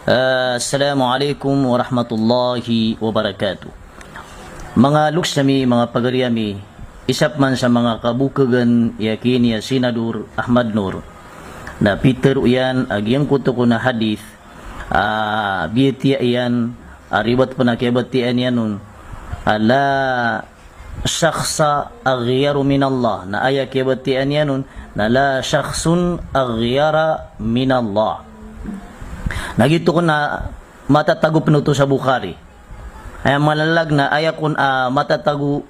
Assalamualaikum warahmatullahi wabarakatuh. Mga luksami, mga pagariami, isap man sa mga kabukagan yakini ya Senador Ahmad Nur na Peter uyan agyang kuto ko na hadith biyati ayan aribat pa na kibatian yan nun ala syakhsa aghyaru min Allah na aya kibatian yan nun na la syakhsun aghyara min Allah. Nagito ko na matatago pinuto sa Bukhari. Ay malalag na aya kun matatago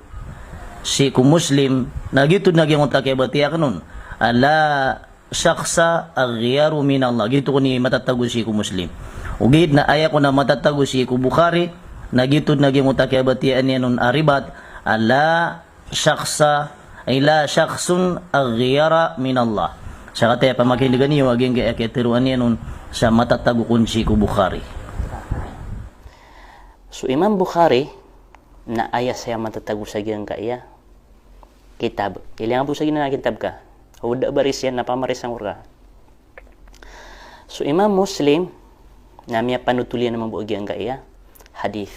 si ku Muslim nagito nagyang utakay batiya kanon. Ala syakhsa aghyaru min Allah. Gito ko ni matatago si ku Muslim. Ugid na aya ko na matatago si ku Bukhari nagito nagyang utakay batiya niya nun aribat ala syakhsa ay la syakhsun aghyara min Allah. Sa kataya pamakiligan niyo aging kaya ketiruan niya nun sa matatago kunsi ku Bukhari. So Imam Bukhari na aya saya matatago sa giyang kaya kitab. Ilang po sa gina kitab ka. Huwag baris yan na pamaris ang urka. So Imam Muslim na miya panutulian naman buo giyang kaya hadith.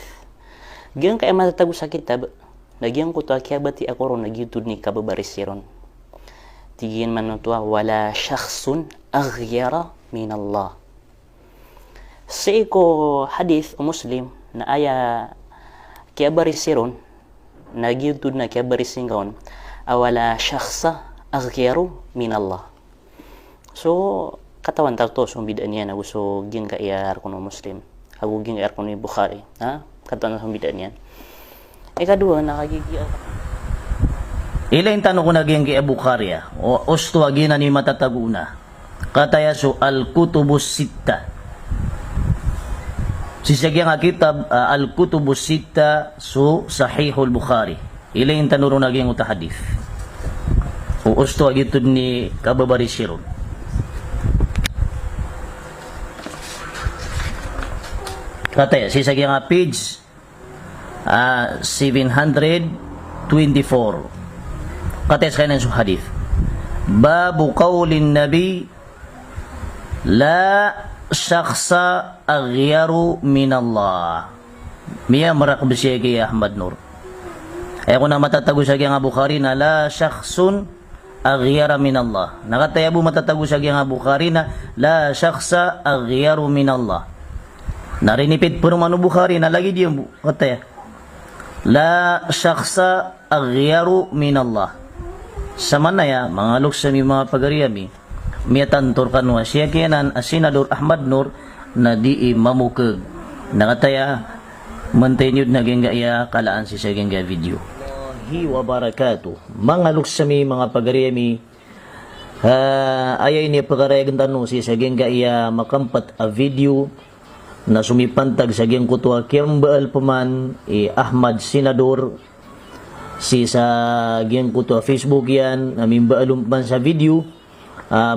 Giyang kaya matatago sa kitab nagyang kuto kaya bati ako ron nagyutod ni kababaris ron. Tigin man tuwa wala syakhsun aghyara min Allah. Sa iko hadith o Muslim na aya kaya barisiron nagyutod na kaya barisin kaon awala syakhsa aghyaru min Allah. So katawan takto so bidan niya na gusto gin ka iyar kuno Muslim agu gin iyar kuno Bukhari ha katawan sa bidan niya. Ikadua nakagigiyar Ilain tanong ko naging kay Bukhari o usto agina ni matataguna. Kataya so al-kutubus sitta. Sisagyang kitab al-kutubus sitta so sahihul Bukhari. Ilain tanong naging uta hadith. O usto agitod ni kababari sirun. Kataya sisagyang page 724. Kates kanan sa hadith. Babu qaulin nabi la syakhsa aghyaru min Allah. Miya marakab siya kay Ahmad Nur. Ay ko na matatago siya kay Bukhari na la syakhsun aghyara min Allah. Nakatayabu matatago siya kay Bukhari na la syakhsa aghyaru min Allah. Narinipit po naman Bukhari na lagi diyan kataya. La syakhsa aghyaru min Allah. Sama na ya, mga luksami mga pagariyami, miyatantor kanwa siya kiyanan Senador Ahmad Nur na di mamukag. Nakataya, mantenyod na gaya kalaan si sa gaya video. Allahi wa barakatuh. Mga luksami mga pagariyami, ayay ni pagarayagan tanong si sa gaya makampat a video na sumipantag sa gaya kutwa kiyambaal paman Ahmad Senador si sa gyan ko to Facebook yan namin baalumpan sa video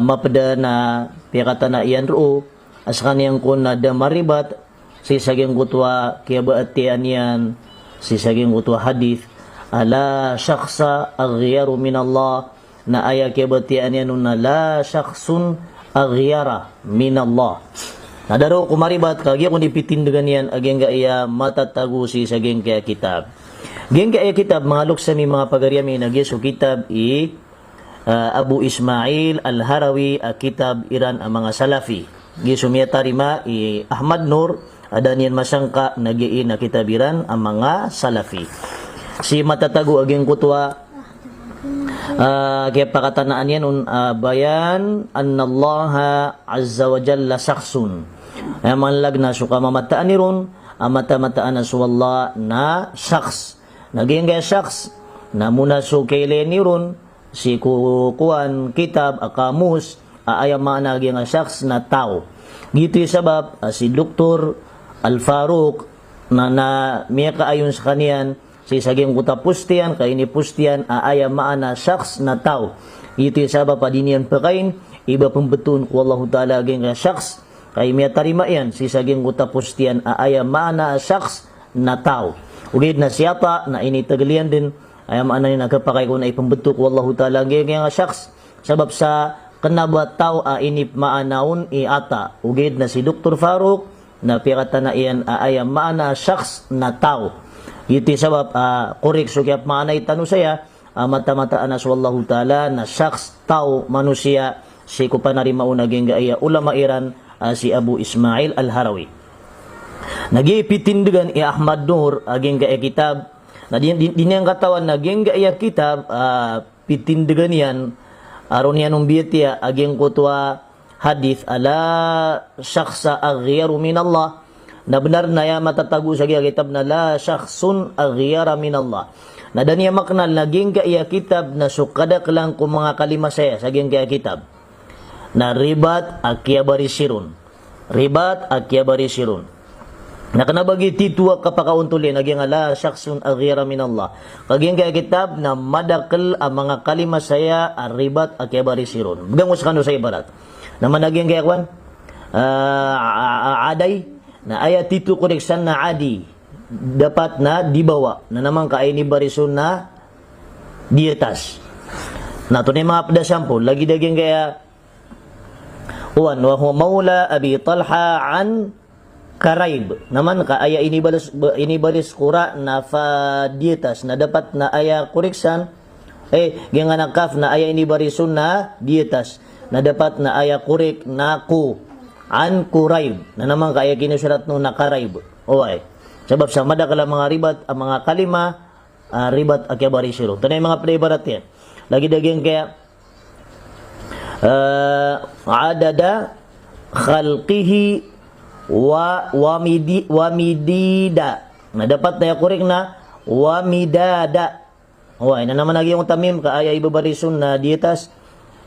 mapada na pikata na iyan ro as kaniyang ko na damaribat si sa gyan ko to kaya baatian yan si sa gyan ko to hadith ala syakhsa aghyaru min Allah na aya kaya baatian yan na la syakhsun aghyara min Allah nadaro kumaribat kagya kung dipitindagan yan agyan ga iya matatago si sa gyan kaya kitab. Geng kaya kitab mga luksami mga pagariyami nagyeso kitab Abu Ismail Al-Harawi kitab Iran ang mga Salafi. Gisumya tarima Ahmad Nur adanian masangka nagiin na kitab Iran ang mga Salafi. Si matatago aging kutwa kaya pakatanaan yan bayan annallaha azza wa jalla sakhsun. Ay manlag na suka mamataan ni ron mata-mataan na suwalla na syakhs. Naging kaya syakhs na muna so kailin ni ron si kukuan kitab akamus ayamaan naging syakhs na tao. Gito yung sabab si Dr. Al-Faruq na miya kaayon sa kaniyan si saging kuta pustian kay ni pustian ayamaan na syakhs na tao. Gito yung sabab padinian pakain iba pembetun ko Allah Ta'ala aging syakhs kay miya tarima yan si saging kuta pustian ayamaan na syakhs na tao. Ugid na siyata na initagalian din ay maana ni nagkapakay ko na ipambetuk wallahu ta'ala nga syakhs sabab sa kanaba tao inip maanaon ata ugid na si Dr. Farouk na pirata na iyan aya maana syakhs na tao. Iti sabab korek so kaya maanay tanu saya mata-mata anas wallahu taala na syakhs tao manusia si ko pa narima unaging aya ulama Iran si Abu Ismail Al-Harawi. Nagipitindigan Ahmad Nur aging gaya kitab na din yang katawan naging gaya kitab pitindigan yan aron yan umbiyatiya aging kutwa hadith ala syakhsa aghyaru minallah na benar na ya matatago sa kitab na la syakhsun aghyara minallah na daniya maknal naging gaya kitab na sukadak lang kung mga kalima saya sa gaya kitab na ribat akya barisirun na kanabagi titwa kapakauntuli naging ala syakhsun aghira minallah kaging kaya kitab na madakal ang mga kalima saya ribat akya barisirun bigang usakano sa ibarat naman naging kaya kwan aday na ayat titu koreksan na adi dapat na dibawa na naman kaay ni barisun na dietas na ito na mga padasampol lagi daging kaya wa huwa maula Abi Talha an Karaib naman ka aya inibalis kura na dietas na dapat na aya kuriksan genga nakaf na aya inibarisun na dietas na dapat na aya kurik na ku an Kuraib na naman ka aya kinusurat no na Karaib oy sabab sa madakala mga ribat ang mga kalima ribat akya barisiro tanay mga playbarat yan lagi daging kaya adada khalqihi wamidida na dapat na korek na wamidada na naman lagi yung tamim ka ay ibabarison na dietas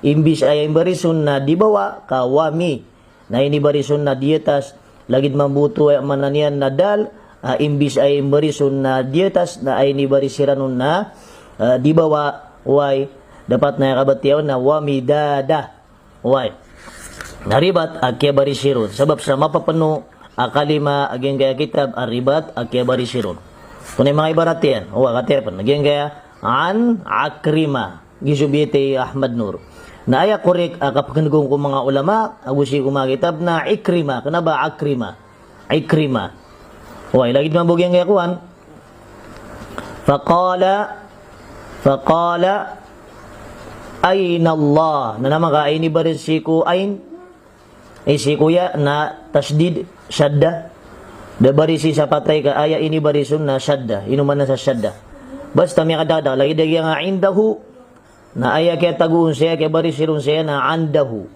imbis ay ibarison na dibawa ka wami na inibarison na dietas lagid mabuto ay mananian na dal imbis ay ibarison na dietas na ay inibarisiranun na dibawa dapat na kabatiyaw na wamidada naribat akya barisirun sabab sa mapapano kalima aging gaya kitab aribat akya barisirun kunay mga ibarat yan katerpan aging gaya an akrima gisubiyete Ahmad Nur na aya korek kapagkanugong ko mga ulama agusi ko mga kitab na ikrima kana ba ikrima lagi mabog yung gaya kuhan faqala ayna Allah na naman ka ay ni barisiku ayn si kuya na tasdid syadda da barisi sa patay ka aya ini barisun na syadda inuman na sa syadda basta may kadada lagi dagi nga indahu na aya kaya taguun siya kaya barisirun siya na andahu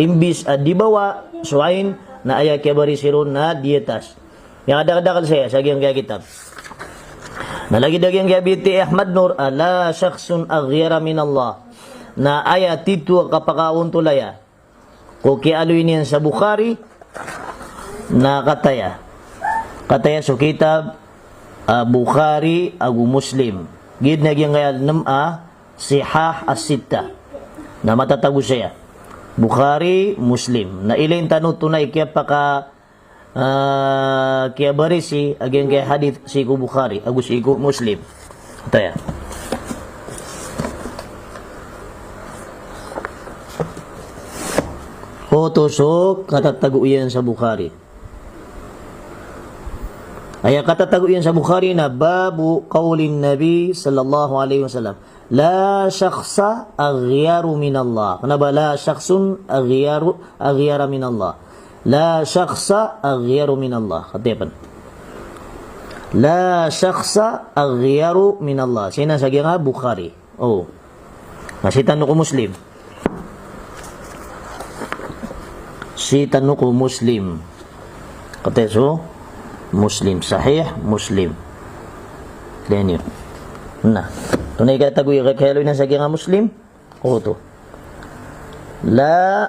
imbis dibawa suain na aya kaya barisirun na dietas yang ada-adakan saya sa giyang kaya kitab na lagi dagi kaya biti Ahmad Nur ala syakhsun aghyara minallah na aya titu kapakauntulaya ko kialuin yan sa Bukhari na kataya so kitab Bukhari agu Muslim gid na gyang kaya sihah as-sitta na matatago siya Bukhari Muslim na ilain tanong tunay kaya paka kaya barisi agyan kaya hadith si ko Bukhari agu si ko Muslim kataya Tusok katatago yan sa Bukhari. Ay katatago yan sa Bukhari na babu qaulin Nabi sallallahu alaihi wasallam. La syakhsa aghyaru minallah. Kenapa la syakhsun aghyara minallah? La syakhsa aghyaru minallah. Katipan. La syakhsa aghyaru minallah. Sina sa nga Bukhari. Nasitan ko Muslim. Si tanuko Muslim kateso Muslim sahih Muslim denyo na tunay ka tagoy kakelo na sa nga Muslim to la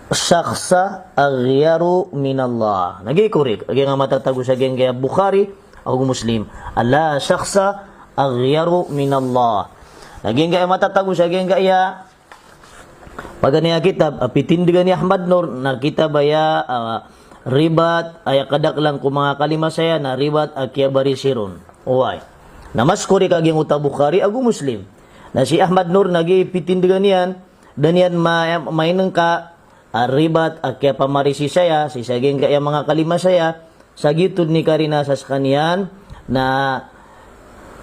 syakhsa aghyaru minallah nagikurik agi nga matatago sa nga Bukhari o Muslim la syakhsa aghyaru minallah naging nga matatago sa nga iya pagania kitab pitindigan ni Ahmad Nur na kitab aya ribat aya kadak lang ko mga kalima saya na ribat akya barisirun na mas kuri kaging uta Bukhari agu Muslim na si Ahmad Nur nagi pitindigan yan dan yan mainang ka arribat akya pamarisi saya si saging kaya mga kalima saya sagitud ni karina sa kanyan na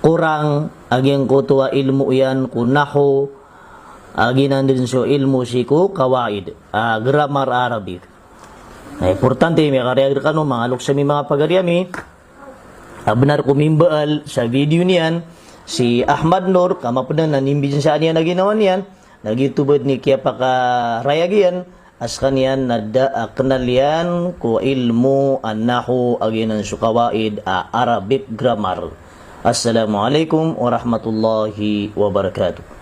kurang aging kutua ilmu yan kunaho aginan din so ilmu siku kawaid grammar Arabic. Importante may kariyag kano mga luksami mga pagaryami benar kumimbaal sa video niyan si Ahmad Nur kamapunan na nimbin sa niya na ginawa niyan nagitubod ni kaya pakarayagyan as kanyan na kanalian ko ilmu annahu aginan su kawaid Arabic grammar. Assalamualaikum warahmatullahi wabarakatuh.